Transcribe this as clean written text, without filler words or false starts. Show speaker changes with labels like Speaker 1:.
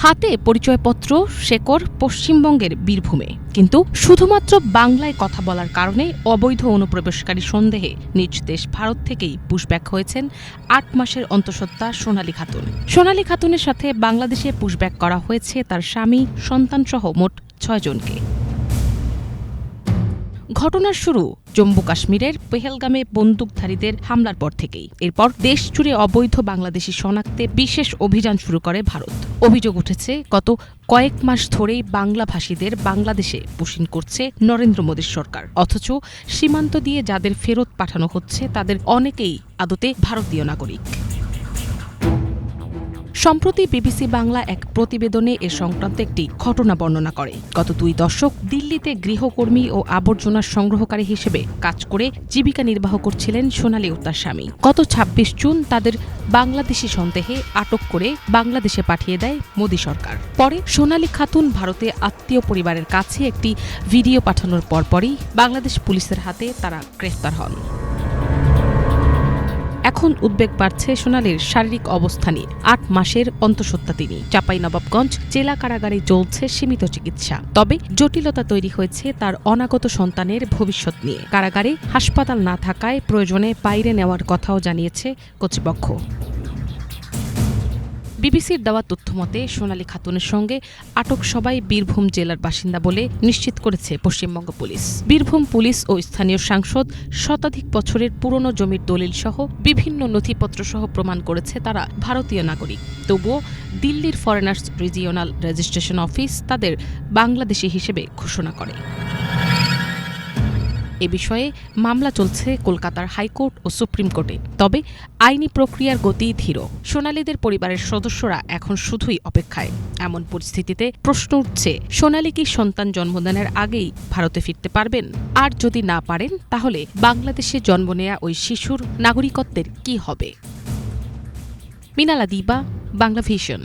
Speaker 1: হাতে পরিচয়পত্র, শেকড় পশ্চিমবঙ্গের বীরভূমে, কিন্তু শুধুমাত্র বাংলায় কথা বলার কারণে অবৈধ অনুপ্রবেশকারী সন্দেহে নিজ দেশ ভারত থেকেই পুশব্যাক হয়েছেন ৮ মাসের অন্তঃসত্ত্বা সোনালী খাতুন। সোনালী খাতুনের সাথে বাংলাদেশে পুশব্যাক করা হয়েছে তার স্বামী, সন্তানসহ মোট ৬ জনকে। ঘটনার শুরু জম্মু কাশ্মীরের পেহেলগামে বন্দুকধারীদের হামলার পর থেকেই। এরপর দেশ জুড়ে অবৈধ বাংলাদেশি শনাক্তে বিশেষ অভিযান শুরু করে ভারত। অভিযোগ উঠেছে, গত কয়েক মাস ধরেই বাংলাভাষীদের বাংলাদেশে পুশিং করছে নরেন্দ্র মোদীর সরকার, অথচ সীমান্ত দিয়ে যাদের ফেরত পাঠানো হচ্ছে তাদের অনেকেই আদতে ভারতীয় নাগরিক। সম্প্রতি বিবিসি বাংলা এক প্রতিবেদনে এ সংক্রান্ত একটি ঘটনা বর্ণনা করে। গত ২ দশক দিল্লিতে গৃহকর্মী ও আবর্জনা সংগ্রহকারী হিসেবে কাজ করে জীবিকা নির্বাহ করছিলেন সোনালী ও তার স্বামী। গত ২৬ জুন তাদের বাংলাদেশি সন্দেহে আটক করে বাংলাদেশে পাঠিয়ে দেয় মোদী সরকার। পরে সোনালী খাতুন ভারতে আত্মীয় পরিবারের কাছে একটি ভিডিও পাঠানোর পরপরই বাংলাদেশ পুলিশের হাতে তারা গ্রেফতার হন। এখন উদ্বেগ বাড়ছে সোনালীর শারীরিক অবস্থা নিয়ে। ৮ মাসের অন্তঃসত্ত্বা তিনি। চাঁপাইনবাবগঞ্জ জেলা কারাগারে চলছে সীমিত চিকিৎসা। তবে জটিলতা তৈরি হয়েছে তার অনাগত সন্তানের ভবিষ্যৎ নিয়ে। কারাগারে হাসপাতাল না থাকায় প্রয়োজনে বাইরে নেওয়ার কথাও জানিয়েছে কর্তৃপক্ষ। বিবিসির দেওয়া তথ্যমতে সোনালী খাতুনের সঙ্গে আটক সবাই বীরভূম জেলার বাসিন্দা বলে নিশ্চিত করেছে পশ্চিমবঙ্গ পুলিশ। বীরভূম পুলিশ ও স্থানীয় সাংসদ শতাধিক বছরের পুরনো জমির দলিল সহ বিভিন্ন নথিপত্র সহ প্রমাণ করেছে তারা ভারতীয় নাগরিক। তবুও দিল্লির ফরেনার্স রিজিওনাল রেজিস্ট্রেশন অফিস তাদের বাংলাদেশি হিসেবে ঘোষণা করে। এ বিষয়ে মামলা চলছে কলকাতার হাইকোর্ট ও সুপ্রিম কোর্টে। তবে আইনি প্রক্রিয়ার গতি ধীর। সোনালীদের পরিবারের সদস্যরা এখন শুধুই অপেক্ষায়। এমন পরিস্থিতিতে প্রশ্ন উঠছে, সোনালী কি সন্তান জন্মদানের আগেই ভারতে ফিরতে পারবেন? আর যদি না পারেন, তাহলে বাংলাদেশে জন্ম নেয়া ওই শিশুর নাগরিকত্বের কি হবে? মিনালা দিবা, বাংলা ভিশন।